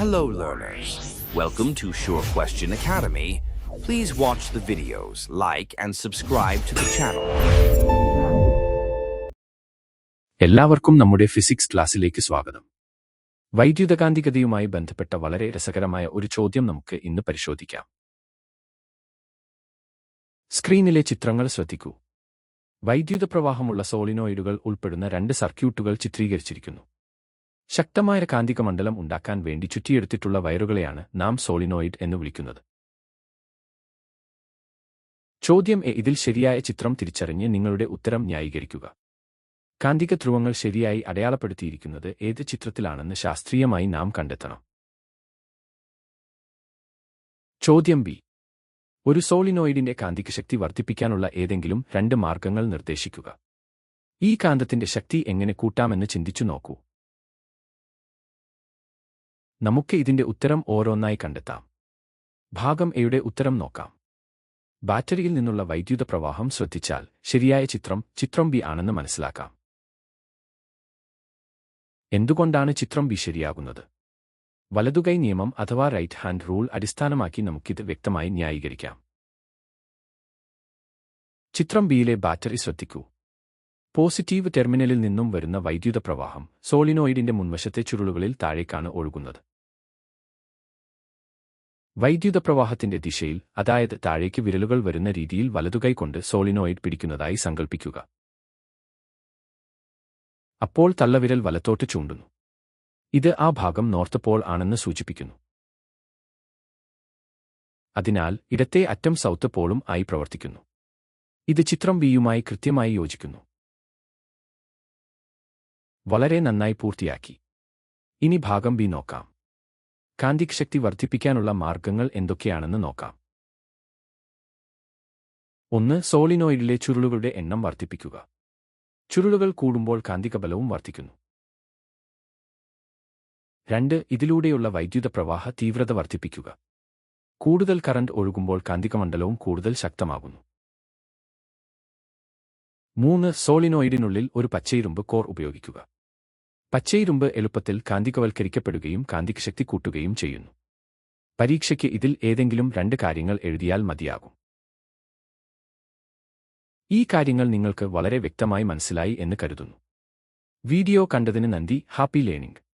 Hello learners, welcome to Sure Question Academy. Please watch the videos, like and subscribe to the channel. എല്ലാവർക്കും നമ്മുടെ physics ക്ലാസ്സിലേക്ക് സ്വാഗതം. വൈദ്യുതകാന്തികതയുമായി ബന്ധപ്പെട്ട വളരെ രസകരമായ ഒരു ചോദ്യം നമുക്ക് ഇന്ന് പരിശോധിക്കാം. സ്ക്രീനിലെ ചിത്രങ്ങൾ ശ്രദ്ധിക്കൂ. വൈദ്യുത പ്രവാഹമുള്ള സോളിനോയിഡുകൾ ഉൾപ്പെടുന്ന രണ്ട് സർക്യൂട്ടുകൾ ചിത്രീകരിച്ചിരിക്കുന്നു. ശക്തമായ കാന്തിക മണ്ഡലം ഉണ്ടാക്കാൻ വേണ്ടി ചുറ്റിയെടുത്തിട്ടുള്ള വയറുകളെയാണ് നാം സോളിനോയിഡ് എന്ന് വിളിക്കുന്നത്. ചോദ്യം എ. ഇതിൽ ശരിയായ ചിത്രം തിരിച്ചറിഞ്ഞ് നിങ്ങളുടെ ഉത്തരം ന്യായീകരിക്കുക. കാന്തിക ധ്രുവങ്ങൾ ശരിയായി അടയാളപ്പെടുത്തിയിരിക്കുന്നത് ഏത് ചിത്രത്തിലാണെന്ന് ശാസ്ത്രീയമായി നാം കണ്ടെത്തണം. ചോദ്യം ബി. ഒരു സോളിനോയിഡിന്റെ കാന്തികശക്തി വർദ്ധിപ്പിക്കാനുള്ള ഏതെങ്കിലും രണ്ട് മാർഗങ്ങൾ നിർദ്ദേശിക്കുക. ഈ കാന്തത്തിന്റെ ശക്തി എങ്ങനെ കൂട്ടാമെന്ന് ചിന്തിച്ചു നോക്കൂ. നമുക്ക് ഇതിന്റെ ഉത്തരം ഓരോന്നായി കണ്ടെത്താം. ഭാഗം എയുടെ ഉത്തരം നോക്കാം. ബാറ്ററിയിൽ നിന്നുള്ള വൈദ്യുത പ്രവാഹം ശ്രദ്ധിച്ചാൽ ശരിയായ ചിത്രം ബി ആണെന്ന് മനസ്സിലാക്കാം. എന്തുകൊണ്ടാണ് ചിത്രം ബി ശരിയാകുന്നത്? വലതുകൈ നിയമം അഥവാ റൈറ്റ് ഹാൻഡ് റൂൾ അടിസ്ഥാനമാക്കി നമുക്കിത് വ്യക്തമായി ന്യായീകരിക്കാം. ചിത്രം ബിയിലെ ബാറ്ററി ശ്രദ്ധിക്കൂ. പോസിറ്റീവ് ടെർമിനലിൽ നിന്നും വരുന്ന വൈദ്യുത പ്രവാഹം സോളിനോയിഡിന്റെ മുൻവശത്തെ ചുരുളുകളിൽ താഴേക്കാണ് ഒഴുകുന്നത്. വൈദ്യുത പ്രവാഹത്തിന്റെ ദിശയിൽ, അതായത് താഴേക്ക് വിരലുകൾ വരുന്ന രീതിയിൽ വലതുകൈ കൊണ്ട് സോളിനോയിഡ് പിടിക്കുന്നതായി സങ്കൽപ്പിക്കുക. അപ്പോൾ തള്ളവിരൽ വലത്തോട്ട് ചൂണ്ടുന്നു. ഇത് ആ ഭാഗം നോർത്ത് പോൾ ആണെന്ന് സൂചിപ്പിക്കുന്നു. അതിനാൽ ഇടത്തെ അറ്റം സൗത്ത് പോളും ആയി പ്രവർത്തിക്കുന്നു. ഇത് ചിത്രം ബിയുമായി കൃത്യമായി യോജിക്കുന്നു. വളരെ നന്നായി പൂർത്തിയാക്കി. ഇനി ഭാഗം ബി നോക്കാം. കാന്തികശക്തി വർദ്ധിപ്പിക്കാനുള്ള മാർഗങ്ങൾ എന്തൊക്കെയാണെന്ന് നോക്കാം. 1. സോളിനോയിഡിലെ ചുരുളുകളുടെ എണ്ണം വർദ്ധിപ്പിക്കുക. ചുരുളുകൾ കൂടുമ്പോൾ കാന്തികബലവും വർദ്ധിക്കുന്നു. 2. ഇതിലൂടെയുള്ള വൈദ്യുത പ്രവാഹ തീവ്രത വർദ്ധിപ്പിക്കുക. കൂടുതൽ കറന്റ് ഒഴുകുമ്പോൾ കാന്തികമണ്ഡലവും കൂടുതൽ ശക്തമാകുന്നു. 3. സോളിനോയിഡിനുള്ളിൽ ഒരു പച്ചയിരുമ്പ് കോർ ഉപയോഗിക്കുക. പച്ചയിരുമ്പ് എളുപ്പത്തിൽ കാന്തികവൽക്കരിക്കപ്പെടുകയും കാന്തികശക്തി കൂട്ടുകയും ചെയ്യുന്നു. പരീക്ഷയ്ക്ക് ഇതിൽ ഏതെങ്കിലും രണ്ട് കാര്യങ്ങൾ എഴുതിയാൽ മതിയാകും. ഈ കാര്യങ്ങൾ നിങ്ങൾക്ക് വളരെ വ്യക്തമായി മനസ്സിലായി എന്ന് കരുതുന്നു. വീഡിയോ കണ്ടതിന് നന്ദി. Happy learning.